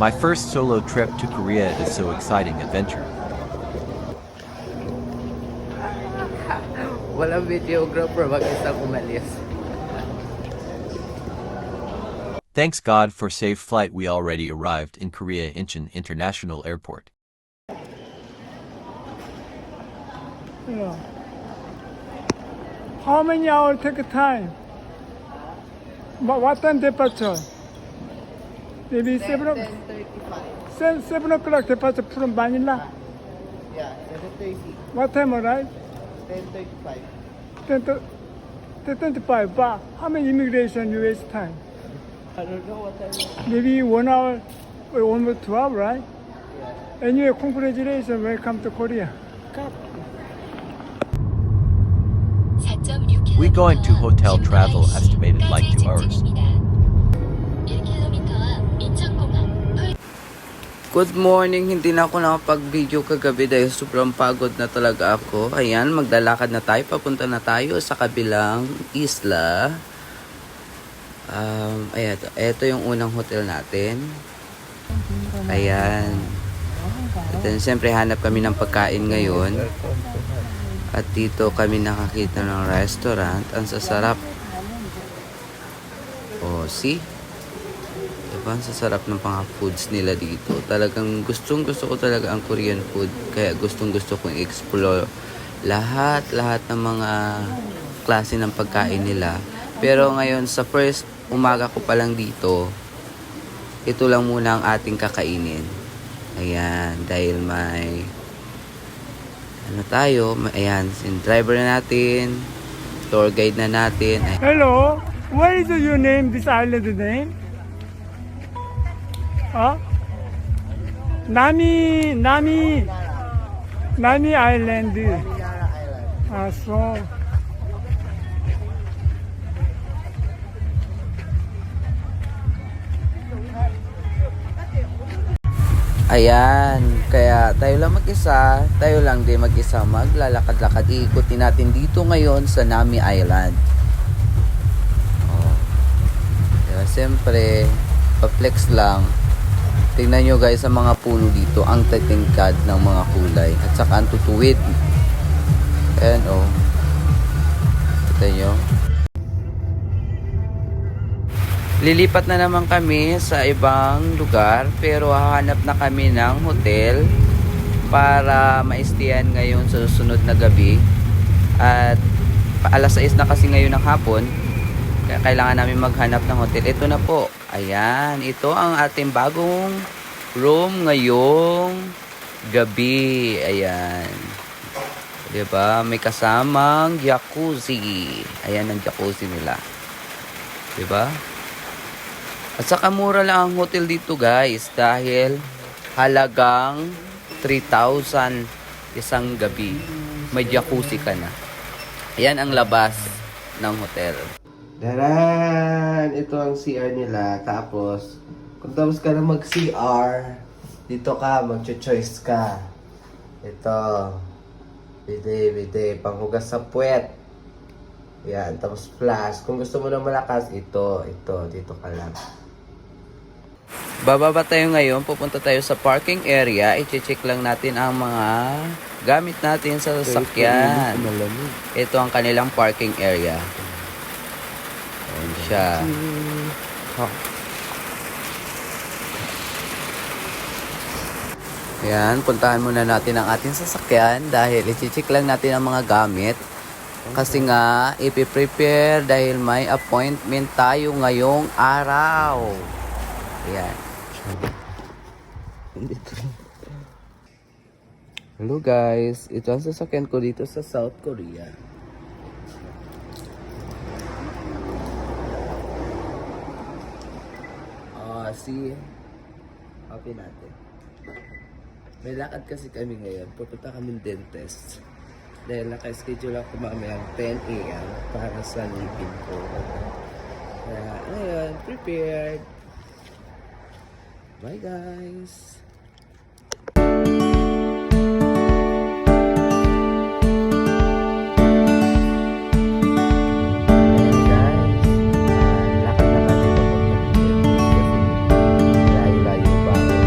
My first solo trip to Korea is so exciting adventure. Walang videographer, mag-isa umalis. Thanks God for safe flight. We already arrived in Korea Incheon International Airport. Yeah. How many hours take time? What time departure? Maybe 10:35. 7 o'clock departure from Manila. Yeah, 7:30. What time arrive? 10:35. 10:25. But how many immigration US time? I don't know what time. Maybe 1 hour or 1 or 2 hours, right? Yeah. Anyway, congratulations. Welcome to Korea. We going to hotel travel estimated like 2 hours. Good morning, hindi na ako nakapag-video kagabi dahil sobrang pagod na talaga ako. Ayan, maglalakad na tayo, papunta na tayo sa kabilang isla. Ayan, ito yung unang hotel natin. Ayan. At then, siyempre hanap kami ng pagkain ngayon. At dito kami nakakita ng restaurant. Ang sasarap. Oh, see? Diba? Ang sasarap ng mga foods nila dito. Talagang gustong gusto ko talaga ang Korean food. Kaya gustong gusto kong explore lahat ng mga klase ng pagkain nila. Pero ngayon sa first umaga ko pa lang dito, ito lang muna ang ating kakainin. Ayan, dahil may ayan, driver na natin, tour guide na natin. Hello, what is your name, this island name? Huh? Nami Island. So. Ayan, kaya tayo lang mag-isa, tayo lang din mag-isa maglalakad-lakad. Iikutin natin dito ngayon sa Nami Island. Oh. Kaya siyempre, pa-flex lang. Tingnan nyo guys sa mga puno dito, ang tatingkad ng mga kulay. At saka ang tutuwid. Ayan oh. Kita nyo. Lilipat na naman kami sa ibang lugar pero hahanap na kami ng hotel para maistiyan ngayon sa susunod na gabi. At alas 6 na kasi ngayon ng hapon. Kaya kailangan namin maghanap ng hotel. Ito na po. Ayan. Ito ang ating bagong room ngayong gabi. Ayan. Diba? May kasamang jacuzzi. Ayan ang jacuzzi nila. Diba? At saka mura lang ang hotel dito guys dahil halagang 3,000 isang gabi. May jacuzzi ka na. Ayan ang labas ng hotel. Daran! Ito ang CR nila. Tapos, kung tapos ka na mag-CR, dito ka, mag-choice ka. Ito. Bide. Panghugas sa puwet. Ayan. Tapos flash. Kung gusto mo na malakas, ito. Dito ka lang. Bababa tayo ngayon, pupunta tayo sa parking area. I-check lang natin ang mga gamit natin sa sasakyan. Ito ang kanilang parking area. Ayan siya. Ayan, puntahan muna natin ang ating sasakyan dahil i-check lang natin ang mga gamit. Kasi nga, ipiprepare dahil may appointment tayo ngayong araw. Ayan. Hello guys, ito ang sasakyan ko dito sa South Korea. See, happy natin. May lakad kasi kami ngayon, pupunta kami dentist. Dahil naka-schedule ako mamayang 10 a.m. para sa ngipin ko. Kaya ngayon, prepared. Bye guys! Lakad na kami papunta dito kasi layo-layo pa.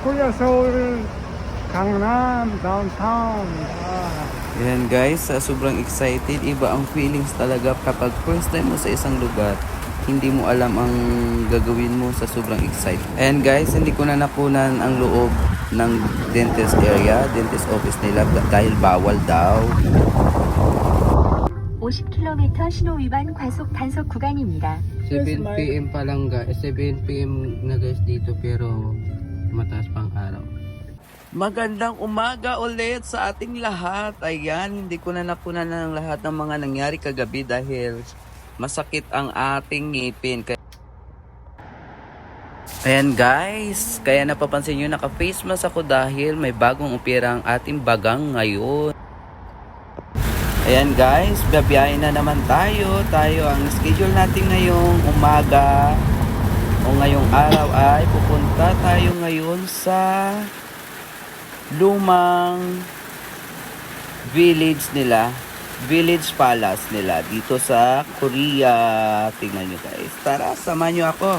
Korea Seoul, Gangnam, downtown. Yan guys, sobrang excited. Iba ang feelings talaga kapag first time mo sa isang lugar. Hindi mo alam ang gagawin mo sa sobrang excited. And guys, hindi ko na nakunan ang loob ng dentist area, dentist office nila dahil bawal daw. 50km 신호 위반 과속 단속 구간입니다. 7 PM pa lang guys, 7 PM na guys dito pero mataas pang araw. Magandang umaga ulit sa ating lahat. Ayan, hindi ko na nakunan ng lahat ng mga nangyari kagabi dahil masakit ang ating ngipin. Ayan guys, kaya napapansin nyo naka-face mask ako dahil may bagong upira ang ating bagang ngayon. Ayan guys, babiyahin na naman tayo. Ang schedule natin ngayong umaga o ngayong araw ay pupunta tayo ngayon sa lumang village nila, village palace nila dito sa Korea. Tingnan nyo guys, tara samahan nyo ako.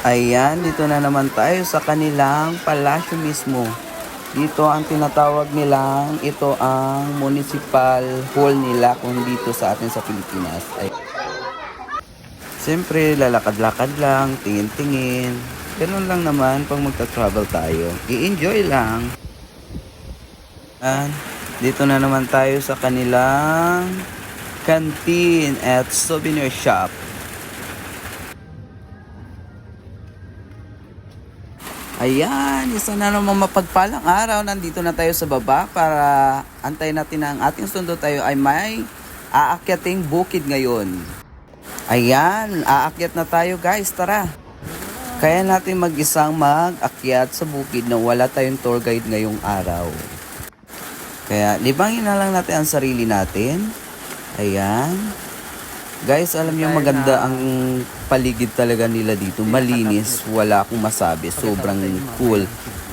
Ayan, dito na naman tayo sa kanilang palasyo mismo. Dito ang tinatawag nilang, ito ang municipal hall nila kung dito sa atin sa Pilipinas. Ay, siyempre, lalakad-lakad lang, tingin-tingin. Ganun lang naman pag magta-travel tayo. I-enjoy lang. Dito na naman tayo sa kanilang canteen at souvenir shop. Ayan, isa na namang mapagpalang araw. Nandito na tayo sa baba para antayin natin ang ating sundo. Tayo ay may aakyating bukid ngayon. Ayan, aakyat na tayo guys, tara. Kaya natin mag-isang mag-akyat sa bukid na wala tayong tour guide ngayong araw. Kaya libangin na lang natin ang sarili natin. Ayan. Guys, alam niyo maganda ang paligid talaga nila dito. Malinis, wala akong masabi. Sobrang cool.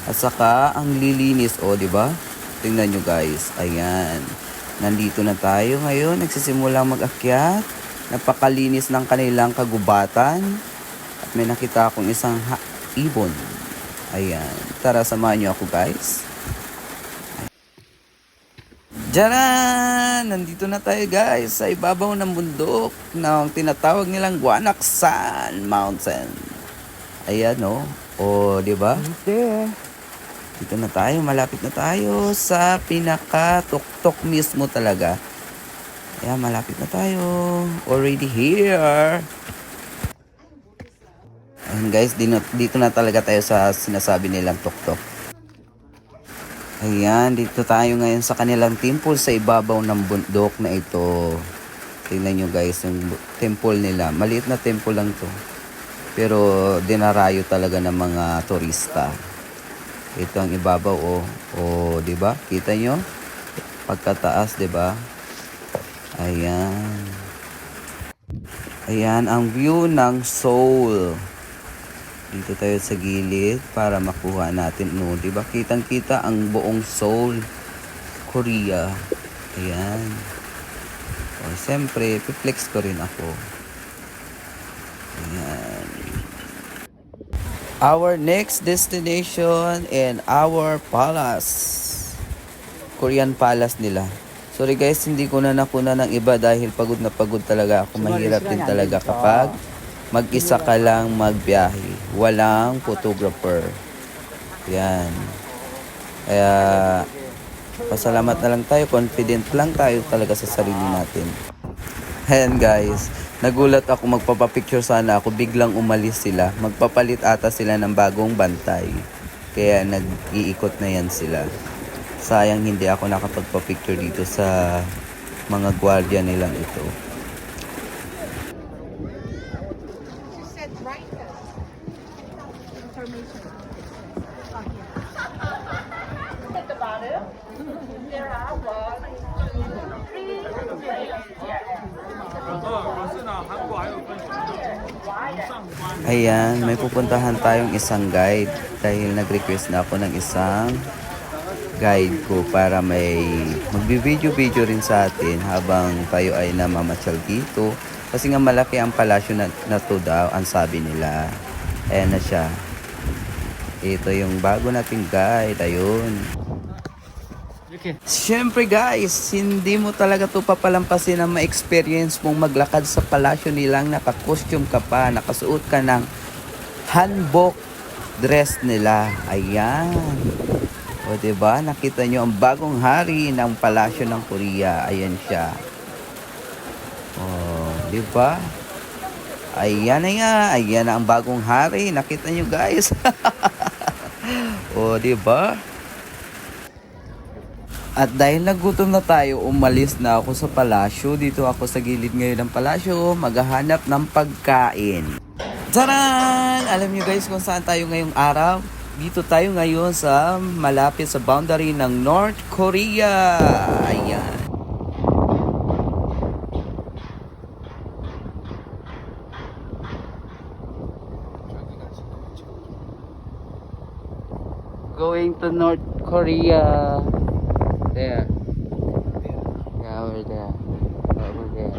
At saka ang lilinis, oh, 'di ba? Tingnan niyo guys. Ayan. Nandito na tayo ngayon, nagsisimulang mag-akyat. Napakalinis ng kanilang kagubatan. At may nakita akong isang ibon. Ayan. Tara, samahan niyo ako guys. Diyan! Nandito na tayo guys sa ibabaw ng bundok na tinatawag nilang Guanacsan Mountain. Ayan o. O, di ba? Dito na tayo. Malapit na tayo sa pinaka-tuktok mismo talaga. Ayan, malapit na tayo. Already here. Ayan guys, dito na talaga tayo sa sinasabi nilang tuktok. Ayan, dito tayo ngayon sa kanilang temple sa ibabaw ng bundok na ito. Tingnan nyo guys, yung temple nila. Maliit na temple lang to. Pero dinarayo talaga ng mga turista. Ito ang ibabaw, oh. Oh, di ba? Kita nyo? Pagkataas, di ba? Ayan. Ayan ang view ng Seoul. Dito tayo sa gilid para makuha natin. No, di ba? Kitang-kita ang buong Seoul, Korea. Ayan. O, siyempre, piplex ko rin ako. Ayan. Our next destination in our palace. Korean palace nila. Sorry guys, hindi ko na nakuna ng iba dahil pagod na pagod talaga ako. Mahirap din talaga kapag mag-isa ka lang magbiyahe. Walang photographer. Yan. Kaya, pasalamat na lang tayo. Confident lang tayo talaga sa sarili natin. Ayan guys. Nagulat ako, magpapapicture sana ako. Biglang umalis sila. Magpapalit ata sila ng bagong bantay. Kaya nag-iikot na yan sila. Sayang hindi ako nakapagpapicture dito sa mga gwardiya nilang ito. Ayan, may pupuntahan tayong isang guide dahil nag-request na ako ng isang guide ko para may magbi-video-video rin sa atin habang tayo ay namamasyal dito. Kasi nga malaki ang palasyo na to daw, ang sabi nila. Ayan na siya. Ito yung bago nating guide. Ayun. Siyempre guys, hindi mo talaga to papalampasin na ma-experience mong maglakad sa palasyo nilang naka-costume ka pa, nakasuot ka ng hanbok dress nila. Ayan. O diba, nakita nyo ang bagong hari ng palasyo ng Korea. Ayan siya. O, diba? Ayan na nga. Ayan na ang bagong hari. Nakita nyo guys. O diba? At dahil nagutom na tayo, umalis na ako sa palasyo. Dito ako sa gilid ngayon ng palasyo, maghahanap ng pagkain. Taran! Alam niyo guys kung saan tayo ngayong araw? Dito tayo ngayon sa malapit sa boundary ng North Korea. Ayan. Going to North Korea. There. Yeah, over there. Over there.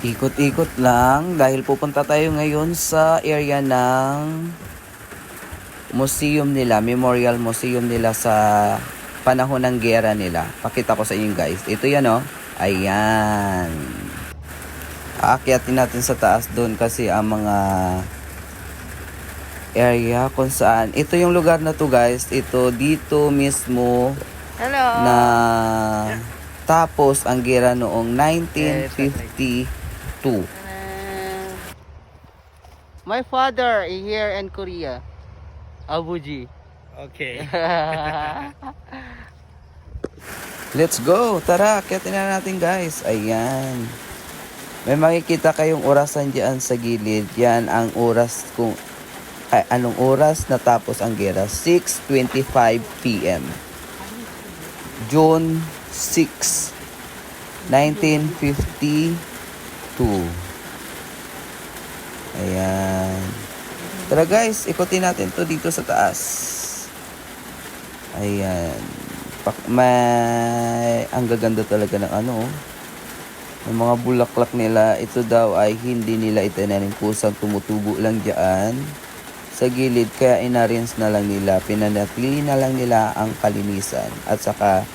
Ikot-ikot lang dahil pupunta tayo ngayon sa area ng museum nila, memorial museum nila sa panahon ng giyera nila. Pakita ko sa inyo guys. Ito yan oh. Ayan. Aakyatin natin sa taas doon kasi ang mga area kung saan. Ito yung lugar na to guys. Ito dito mismo Hello. na tapos ang gera noong 1952. My father is here in Korea. Abuji. Okay. Let's go! Tara, akitin na natin guys. Ayan. May makikita kayong orasan dyan sa gilid. Yan ang oras kung anong oras natapos ang gera. 6:25 p.m. June 6, 1952. Ayan. Tara guys, ikutin natin to dito sa taas. Ayan. Ang gaganda talaga ng ano. Ng mga bulaklak nila. Ito daw ay hindi nila itinanim, kusang tumutubo lang dyan sa gilid, kaya inarrange na lang nila, pinanatili na lang nila ang kalinisan at saka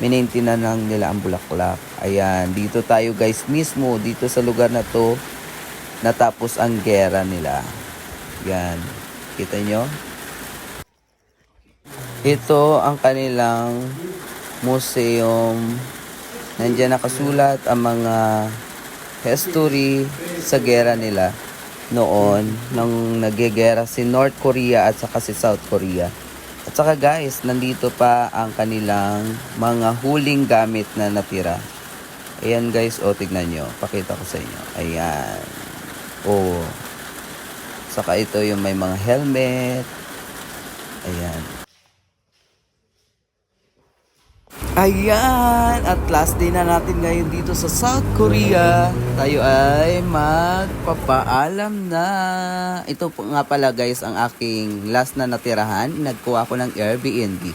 mininti na lang nila ang bulaklak. Ayan, dito tayo guys mismo, dito sa lugar na to natapos ang gera nila. Yan, kita nyo? Ito ang kanilang museum. Nandiyan nakasulat ang mga history sa gera nila noon nang nagegera si North Korea at saka si South Korea. At saka guys, nandito pa ang kanilang mga huling gamit na natira. Ayan guys, o tignan nyo. Pakita ko sa inyo. Ayan. O. Saka ito yung may mga helmet. Ayan. Ayan, at last day na natin ngayon dito sa South Korea. Tayo ay magpapaalam na. Ito po nga pala guys ang aking last na natirahan. Nagkuha ko ng Airbnb.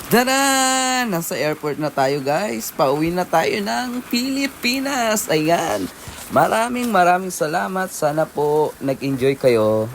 Tara! Nasa airport na tayo guys. Pauwi na tayo ng Pilipinas. Ayan. Maraming salamat. Sana po nag-enjoy kayo.